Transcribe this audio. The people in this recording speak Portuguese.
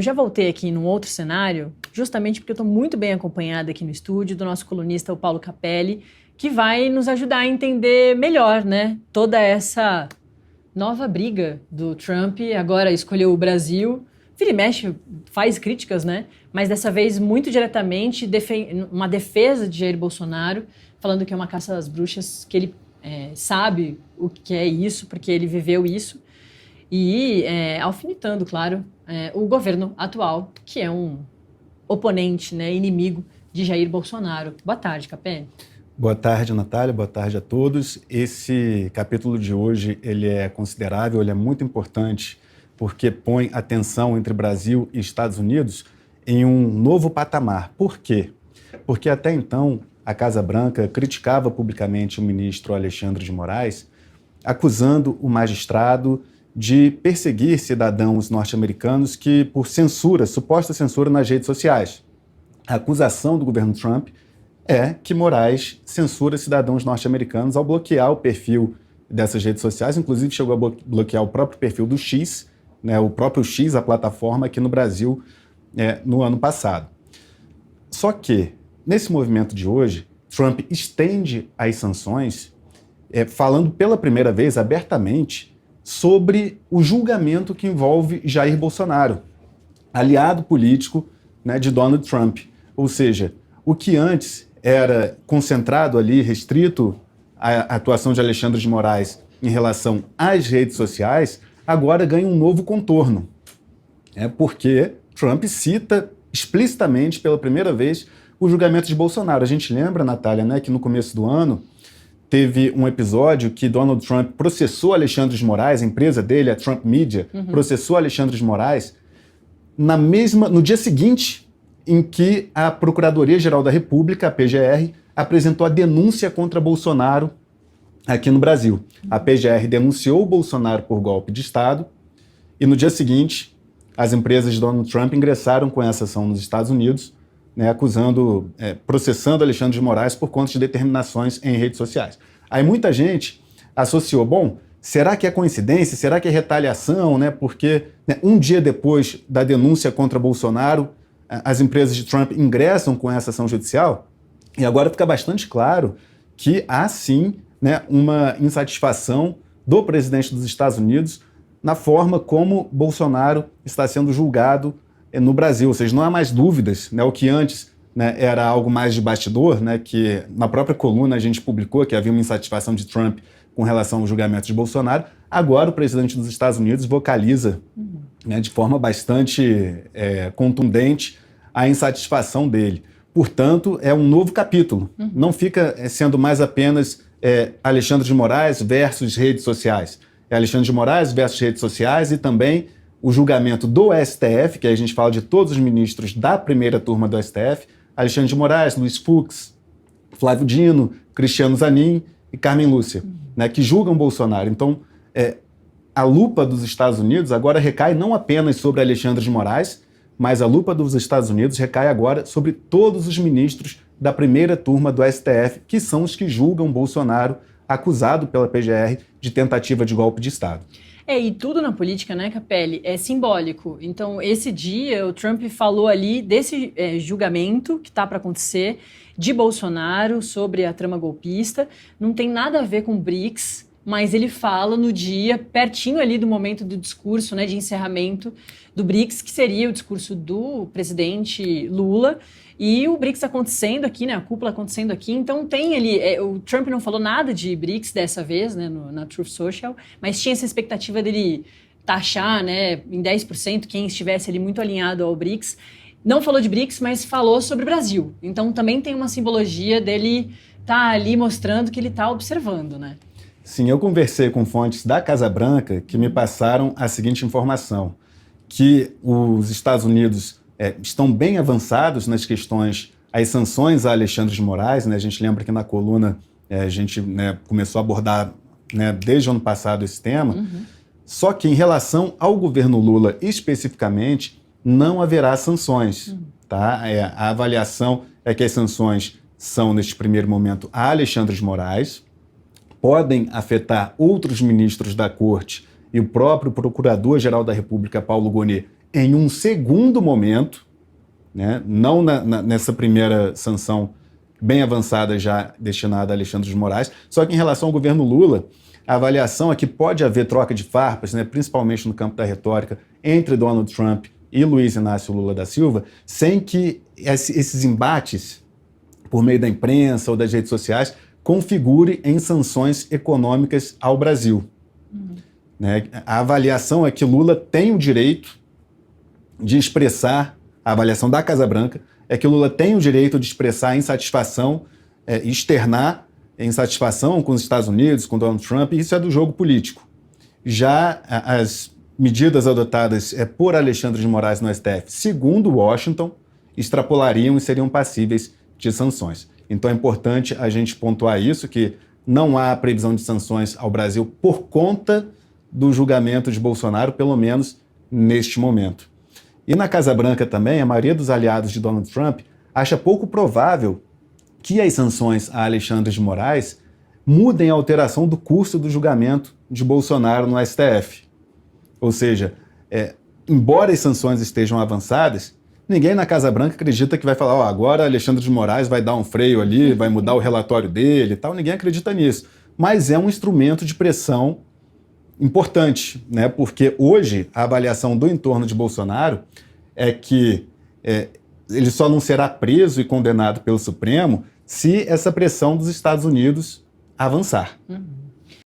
Eu já voltei aqui num outro cenário, justamente porque eu estou muito bem acompanhada aqui no estúdio do nosso colunista, o Paulo Capelli, que vai nos ajudar a entender melhor, né, toda essa nova briga do Trump, agora escolheu o Brasil. Vira e mexe, faz críticas, né? Mas dessa vez muito diretamente uma defesa de Jair Bolsonaro, falando que é uma caça às bruxas, que ele sabe o que é isso, porque ele viveu isso. E alfinetando, claro, o governo atual, que é um oponente, né, inimigo de Jair Bolsonaro. Boa tarde, Capelli. Boa tarde, Natália. Boa tarde a todos. Esse capítulo de hoje ele é considerável, ele é muito importante, porque põe a tensão entre Brasil e Estados Unidos em um novo patamar. Por quê? Porque até então a Casa Branca criticava publicamente o ministro Alexandre de Moraes, acusando o magistrado de perseguir cidadãos norte-americanos que, por censura, suposta censura nas redes sociais. A acusação do governo Trump é que Moraes censura cidadãos norte-americanos ao bloquear o perfil dessas redes sociais, inclusive chegou a bloquear o próprio perfil do X, né, o próprio X, a plataforma aqui no Brasil, no ano passado. Só que, nesse movimento de hoje, Trump estende as sanções, falando pela primeira vez abertamente sobre o julgamento que envolve Jair Bolsonaro, aliado político, né, de Donald Trump. Ou seja, o que antes era concentrado ali, restrito à atuação de Alexandre de Moraes em relação às redes sociais, agora ganha um novo contorno. Porque Trump cita explicitamente, pela primeira vez, o julgamento de Bolsonaro. A gente lembra, Natália, né, que no começo do ano teve um episódio que Donald Trump processou Alexandre de Moraes, a empresa dele, a Trump Media, processou Alexandre de Moraes no dia seguinte em que a Procuradoria-Geral da República, a PGR, apresentou a denúncia contra Bolsonaro aqui no Brasil. A PGR denunciou o Bolsonaro por golpe de Estado e no dia seguinte as empresas de Donald Trump ingressaram com essa ação nos Estados Unidos, né, processando Alexandre de Moraes por conta de determinações em redes sociais. Aí muita gente associou, será que é coincidência? Será que é retaliação? Né? Porque um dia depois da denúncia contra Bolsonaro, as empresas de Trump ingressam com essa ação judicial e agora fica bastante claro que há sim, né, uma insatisfação do presidente dos Estados Unidos na forma como Bolsonaro está sendo julgado no Brasil. Ou seja, não há mais dúvidas, né, o que antes, né, era algo mais de bastidor, né, que na própria coluna a gente publicou que havia uma insatisfação de Trump com relação ao julgamento de Bolsonaro. Agora o presidente dos Estados Unidos vocaliza, né, de forma bastante contundente a insatisfação dele. Portanto, é um novo capítulo. Não fica sendo mais apenas Alexandre de Moraes versus redes sociais. É Alexandre de Moraes versus redes sociais e também o julgamento do STF, que aí a gente fala de todos os ministros da primeira turma do STF, Alexandre de Moraes, Luiz Fux, Flávio Dino, Cristiano Zanin e Carmen Lúcia, né, que julgam Bolsonaro. Então, a lupa dos Estados Unidos agora recai não apenas sobre Alexandre de Moraes, mas a lupa dos Estados Unidos recai agora sobre todos os ministros da primeira turma do STF, que são os que julgam Bolsonaro, acusado pela PGR de tentativa de golpe de Estado. E tudo na política, né, Capelli, é simbólico. Então, esse dia, o Trump falou ali desse julgamento que está para acontecer de Bolsonaro sobre a trama golpista. Não tem nada a ver com o BRICS, mas ele fala no dia, pertinho ali do momento do discurso, né, de encerramento do BRICS, que seria o discurso do presidente Lula, e o BRICS acontecendo aqui, né, a cúpula acontecendo aqui. Então tem ali, o Trump não falou nada de BRICS dessa vez, né, na Truth Social, mas tinha essa expectativa dele taxar, né, em 10% quem estivesse ali muito alinhado ao BRICS. Não falou de BRICS, mas falou sobre o Brasil. Então também tem uma simbologia dele estar ali mostrando que ele está observando, né? Sim, eu conversei com fontes da Casa Branca que me passaram a seguinte informação, que os Estados Unidos estão bem avançados nas questões, as sanções a Alexandre de Moraes, né? A gente lembra que na coluna a gente, né, começou a abordar, né, desde o ano passado esse tema, só que em relação ao governo Lula especificamente, não haverá sanções. Tá? A avaliação é que as sanções são, neste primeiro momento, a Alexandre de Moraes, podem afetar outros ministros da Corte e o próprio Procurador-Geral da República, Paulo Gonet, em um segundo momento, né, não nessa primeira sanção bem avançada já destinada a Alexandre de Moraes, só que em relação ao governo Lula, a avaliação é que pode haver troca de farpas, né, principalmente no campo da retórica, entre Donald Trump e Luiz Inácio Lula da Silva, sem que esses embates, por meio da imprensa ou das redes sociais, configure em sanções econômicas ao Brasil. Né? A avaliação é que Lula tem o direito de expressar, a avaliação da Casa Branca é que Lula tem o direito de expressar insatisfação, externar insatisfação com os Estados Unidos, com Donald Trump, e isso é do jogo político. Já as medidas adotadas por Alexandre de Moraes no STF, segundo Washington, extrapolariam e seriam passíveis de sanções. Então é importante a gente pontuar isso, que não há previsão de sanções ao Brasil por conta do julgamento de Bolsonaro, pelo menos neste momento. E na Casa Branca também, a maioria dos aliados de Donald Trump acha pouco provável que as sanções a Alexandre de Moraes mudem a alteração do curso do julgamento de Bolsonaro no STF. Ou seja, embora as sanções estejam avançadas, ninguém na Casa Branca acredita que vai falar, agora Alexandre de Moraes vai dar um freio ali, vai mudar o relatório dele e tal. Ninguém acredita nisso. Mas é um instrumento de pressão importante, né? Porque hoje a avaliação do entorno de Bolsonaro é que ele só não será preso e condenado pelo Supremo se essa pressão dos Estados Unidos avançar.